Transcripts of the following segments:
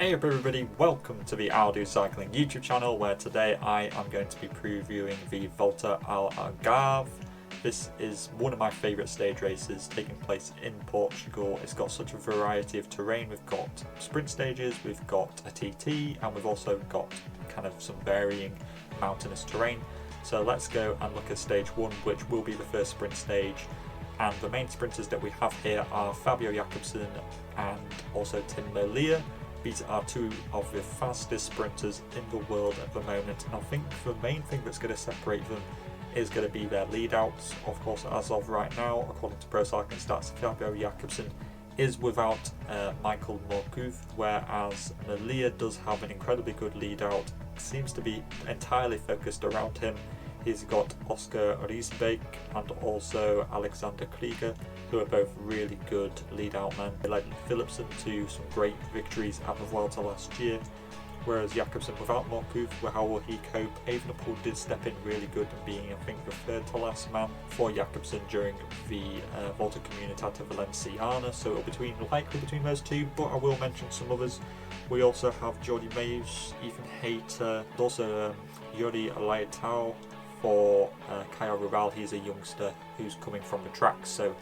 Hey up everybody, welcome to the I'll Do Cycling YouTube channel, where today I am going to be previewing the Volta Algarve. This is one of my favourite stage races taking place in Portugal. It's got such a variety of terrain. We've got sprint stages, we've got a TT, and we've also got kind of some varying mountainous terrain. So let's go and look at stage 1, which will be the first sprint stage. And the main sprinters that we have here are Fabio Jakobsen and also Tim Merlier. These are two of the fastest sprinters in the world at the moment, and I think the main thing that's going to separate them is going to be their lead-outs. Of course, as of right now, according to Pro Cycling Stats, Fabio Jakobsen is without Michael Morkov, whereas Merlier does have an incredibly good lead-out. Seems to be entirely focused around him. He's got Oscar Riesbeek and also Alexander Krieger, who are both really good lead-out men. They led Philipsen to some great victories at the Volta last year, whereas Jakobsen without Morkov, how will he cope? Evenepoel did step in really good and being, I think, the third to last man for Jakobsen during the Volta Comunitat Valenciana, so likely between those two, but I will mention some others. We also have Jordi Meus, Ethan Hayter, and also Yuri Alaitao. For Caio Rural, he's a youngster who's coming from the tracks, so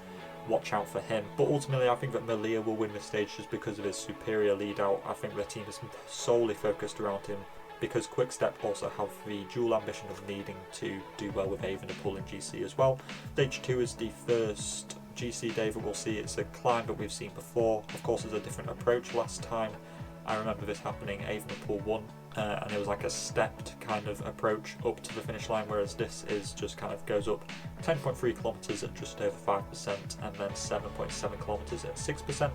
watch out for him. But ultimately, I think that Merlier will win the stage just because of his superior lead out. I think the team is solely focused around him because Quick-Step also have the dual ambition of needing to do well with Evenepoel in GC as well. Stage 2 is the first GC day that we'll see. It's a climb that we've seen before. Of course, there's a different approach last time. I remember this happening. Evenepoel won. And it was like a stepped kind of approach up to the finish line, whereas this is just kind of goes up 10.3 kilometers at just over 5% and then 7.7 kilometers at 6%.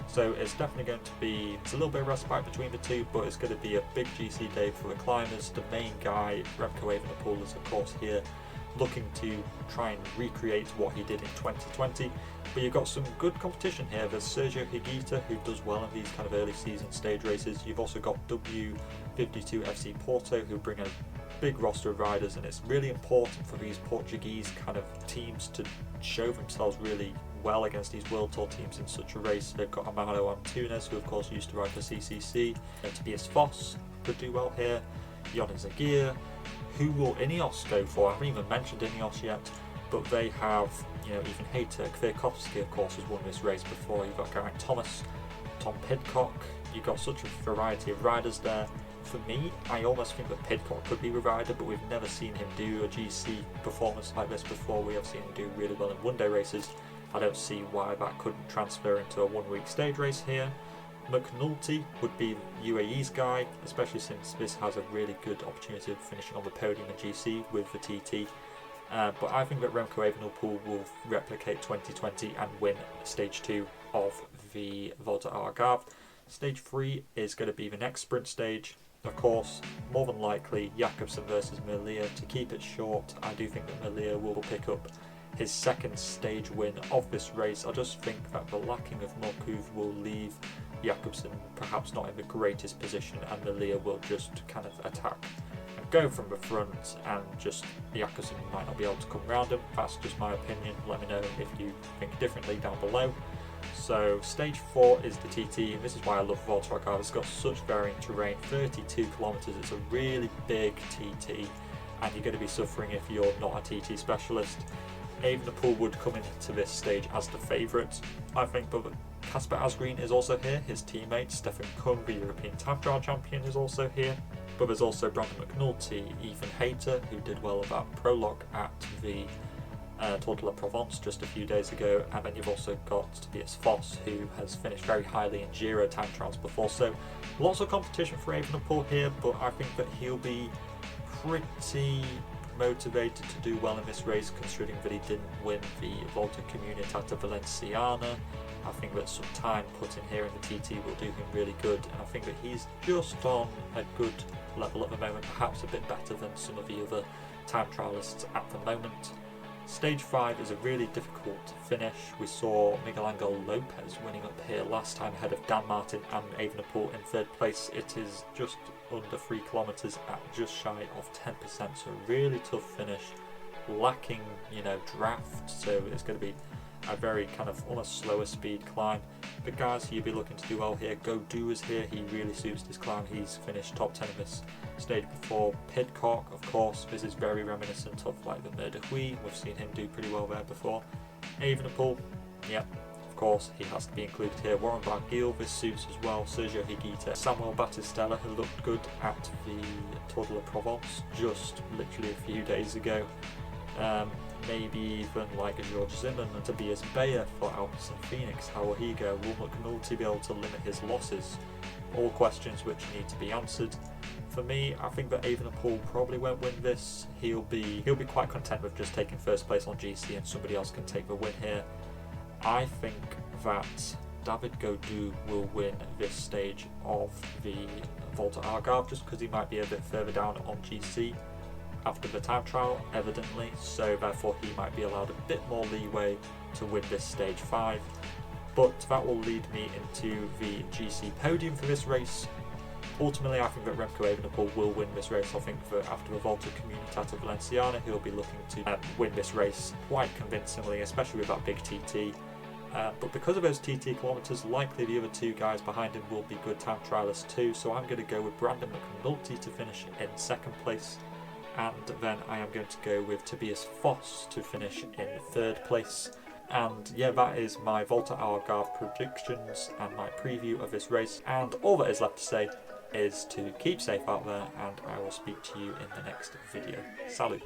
So it's definitely going to be, it's a little bit of respite between the two, but it's going to be a big GC day for the climbers. The main guy, Remco Evenepoel, is of course here looking to try and recreate what he did in 2020, but you've got some good competition here. There's Sergio Higuita, who does well in these kind of early season stage races. You've also got W52 FC Porto, who bring a big roster of riders, and it's really important for these Portuguese kind of teams to show themselves really well against these World Tour teams in such a race. They've got Amaro Antunes, who of course used to ride for CCC, and Tobias Foss could do well here, Jonas Zagir. Who will INEOS go for? I haven't even mentioned INEOS yet, but they have, even Hayter. Kwiatkowski, of course, has won this race before. You've got Geraint Thomas, Tom Pidcock. You've got such a variety of riders there. For me, I almost think that Pidcock could be the rider, but we've never seen him do a GC performance like this before. We have seen him do really well in one-day races. I don't see why that couldn't transfer into a one-week stage race here. McNulty would be UAE's guy, especially since this has a really good opportunity of finishing on the podium in GC with the TT. But I think that Remco Evenepoel will replicate 2020 and win stage 2 of the Volta Algarve. Stage 3 is going to be the next sprint stage. Of course, more than likely Jakobsen versus Merlier. To keep it short, I do think that Merlier will pick up his second stage win of this race. I just think that the lacking of Morkov will leave Jakobsen perhaps not in the greatest position, and Merlier will just kind of attack and go from the front, and just Jakobsen might not be able to come around him. That's just my opinion. Let me know if you think differently down below. So stage 4 is the TT, and this is why I love Volta Algarve. It's got such varying terrain, 32 kilometers. It's a really big TT, and you're going to be suffering if you're not a TT specialist. Evenepoel would come into this stage as the favourite, I think, but Kasper Asgreen is also here. His teammate Stefan Kung, the European Time Trial champion, is also here. But there's also Brandon McNulty, Ethan Hayter, who did well at that prologue at the Tour de la Provence just a few days ago, and then you've also got Tobias Foss, who has finished very highly in Giro time trials before. So lots of competition for Evenepoel here, but I think that he'll be pretty motivated to do well in this race, considering that he didn't win the Volta Comunitat Valenciana. I think that some time put in here in the TT will do him really good, and I think that he's just on a good level at the moment, perhaps a bit better than some of the other time trialists at the moment. Stage 5 is a really difficult finish. We saw Miguel Angel Lopez winning up here last time ahead of Dan Martin and Evenepoel in third place. It is just under 3 kilometers at just shy of 10%, so a really tough finish, lacking draft, so it's going to be a very kind of almost slower speed climb. But guys who you'll be looking to do well here, Go Do is here. He really suits this climb. He's finished top 10 in this stage before. Pidcock, of course, this is very reminiscent of like the Merlier. We've seen him do pretty well there before. Evenepoel, yep, of course, he has to be included here. Warren Barguil, this suits as well. Sergio Higuita, Samuel Battistella, who looked good at the Tour de la Provence just literally a few days ago. Maybe even like a George Zimmerman and Tobias Bayer for Alpes and Phoenix. How will he go? Will McNulty be able to limit his losses? All questions which need to be answered. For me, I think that Evenepoel probably won't win this. He'll be quite content with just taking first place on GC and somebody else can take the win here. I think that David Gaudu will win this stage of the Volta Algarve just because he might be a bit further down on GC after the time trial, evidently, so therefore he might be allowed a bit more leeway to win this stage 5. But that will lead me into the GC podium for this race. Ultimately, I think that Remco Evenepoel will win this race. I think that after the Volta Comunitat Valenciana, he'll be looking to win this race quite convincingly, especially with that big TT. But because of those TT kilometres, likely the other two guys behind him will be good time trialists too, so I'm going to go with Brandon McNulty to finish in 2nd place. And then I am going to go with Tobias Foss to finish in 3rd place. And yeah, that is my Volta Algarve predictions and my preview of this race. And all that is left to say is to keep safe out there, and I will speak to you in the next video. Salut!